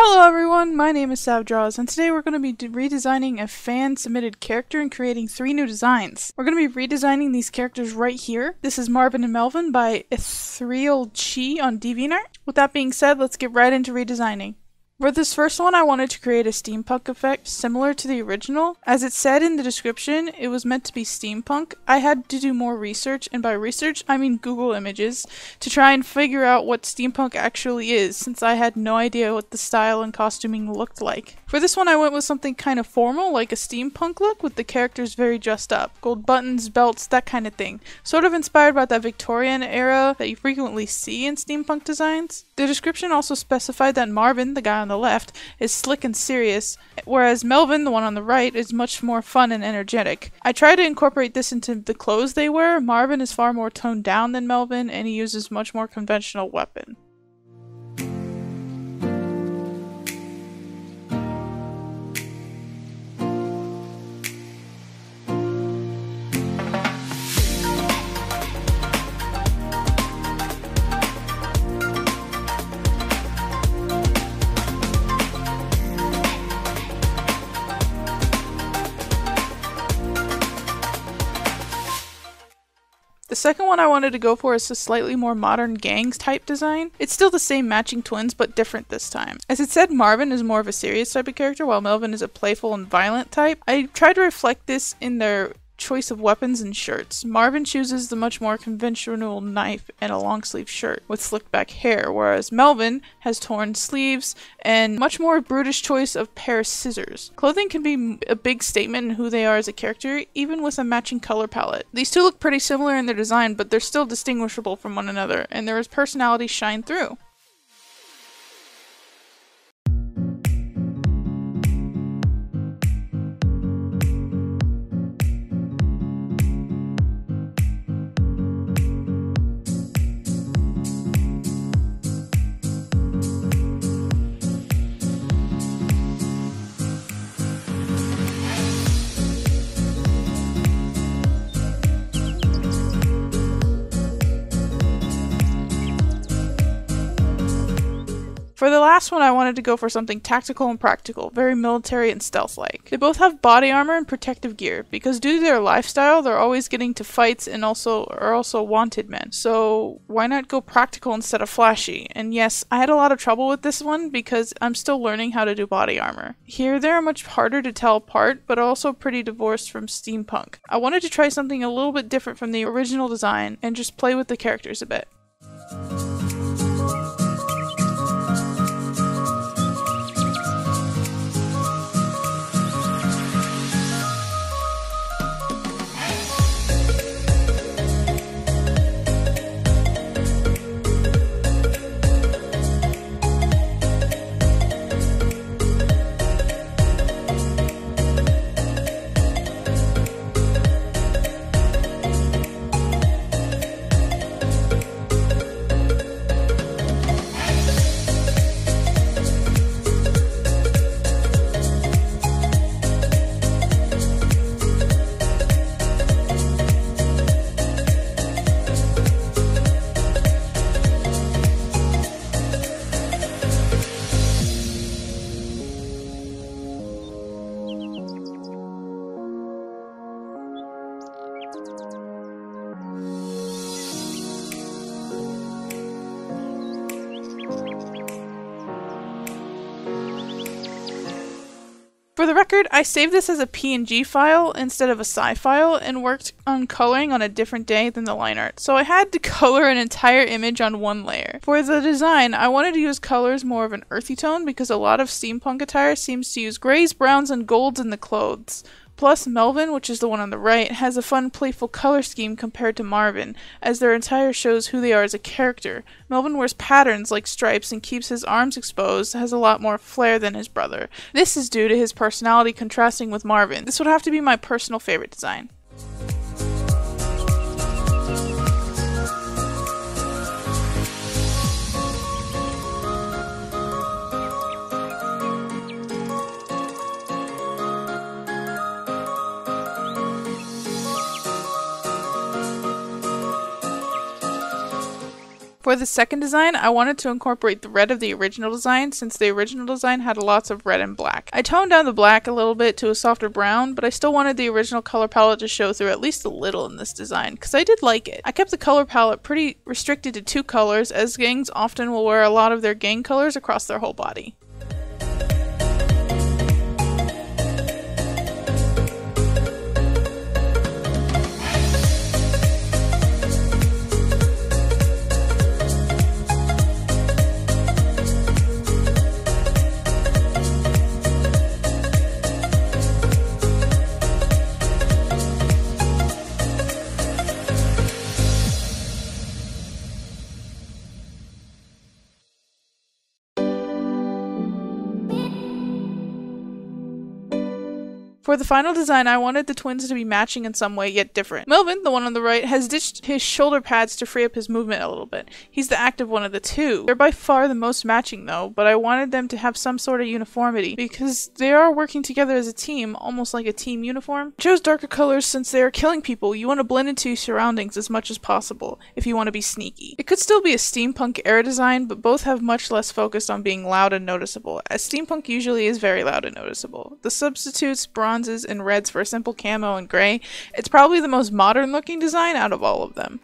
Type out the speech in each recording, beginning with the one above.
Hello everyone, my name is Savdraws, and today we're going to be redesigning a fan-submitted character and creating 3 new designs. We're going to be redesigning these characters right here. This is Marvin and Melvin by Ethereal Chi on DeviantArt. With that being said, let's get right into redesigning. For this first one, I wanted to create a steampunk effect similar to the original. As it said in the description, it was meant to be steampunk. I had to do more research, and by research, I mean Google images, to try and figure out what steampunk actually is, since I had no idea what the style and costuming looked like. For this one, I went with something kind of formal, like a steampunk look, with the characters very dressed up. Gold buttons, belts, that kind of thing. Sort of inspired by that Victorian era that you frequently see in steampunk designs. The description also specified that Marvin, the guy on the left, is slick and serious, whereas Melvin, the one on the right, is much more fun and energetic. I tried to incorporate this into the clothes they wear. Marvin is far more toned down than Melvin, and he uses much more conventional weapon. The second one I wanted to go for is a slightly more modern gangs type design. It's still the same matching twins, but different this time. As it said, Marvin is more of a serious type of character, while Melvin is a playful and violent type. I tried to reflect this in their choice of weapons and shirts. Marvin chooses the much more conventional knife and a long sleeve shirt with slicked back hair, whereas Melvin has torn sleeves and much more brutish choice of pair of scissors. Clothing can be a big statement in who they are as a character, even with a matching color palette. These two look pretty similar in their design, but they're still distinguishable from one another, and their personalities shine through. For the last one, I wanted to go for something tactical and practical, very military and stealth-like. They both have body armor and protective gear, because due to their lifestyle, they're always getting to fights and are also wanted men. So why not go practical instead of flashy? And yes, I had a lot of trouble with this one because I'm still learning how to do body armor. Here, they're much harder to tell apart, but also pretty divorced from steampunk. I wanted to try something a little bit different from the original design and just play with the characters a bit. For the record, I saved this as a PNG file instead of a SCI file and worked on coloring on a different day than the line art, so I had to color an entire image on one layer. For the design, I wanted to use colors more of an earthy tone because a lot of steampunk attire seems to use grays, browns, and golds in the clothes. Plus, Melvin, which is the one on the right, has a fun, playful color scheme compared to Marvin, as their attire shows who they are as a character. Melvin wears patterns like stripes and keeps his arms exposed, has a lot more flair than his brother. This is due to his personality contrasting with Marvin. This would have to be my personal favorite design. For the second design, I wanted to incorporate the red of the original design since the original design had lots of red and black. I toned down the black a little bit to a softer brown, but I still wanted the original color palette to show through at least a little in this design, because I did like it. I kept the color palette pretty restricted to 2 colors, as gangs often will wear a lot of their gang colors across their whole body. For the final design, I wanted the twins to be matching in some way, yet different. Melvin, the one on the right, has ditched his shoulder pads to free up his movement a little bit. He's the active one of the two. They're by far the most matching though, but I wanted them to have some sort of uniformity, because they are working together as a team, almost like a team uniform. I chose darker colors since they are killing people. You want to blend into your surroundings as much as possible, if you want to be sneaky. It could still be a steampunk era design, but both have much less focus on being loud and noticeable, as steampunk usually is very loud and noticeable. The substitutes, bronzes, and reds for a simple camo and gray. It's probably the most modern looking design out of all of them.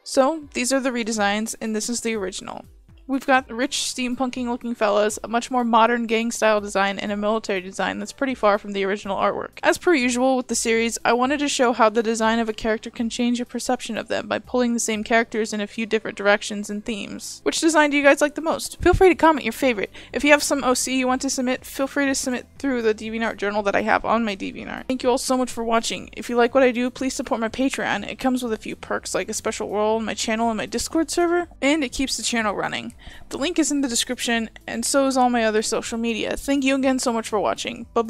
So, these are the redesigns, and this is the original. We've got rich steampunking looking fellas, a much more modern gang style design, and a military design that's pretty far from the original artwork. As per usual with the series, I wanted to show how the design of a character can change your perception of them by pulling the same characters in a few different directions and themes. Which design do you guys like the most? Feel free to comment your favorite. If you have some OC you want to submit, feel free to submit through the DeviantArt journal that I have on my DeviantArt. Thank you all so much for watching. If you like what I do, please support my Patreon. It comes with a few perks like a special role in my channel and my Discord server, and it keeps the channel running. The link is in the description, and so is all my other social media. Thank you again so much for watching. Bye-bye.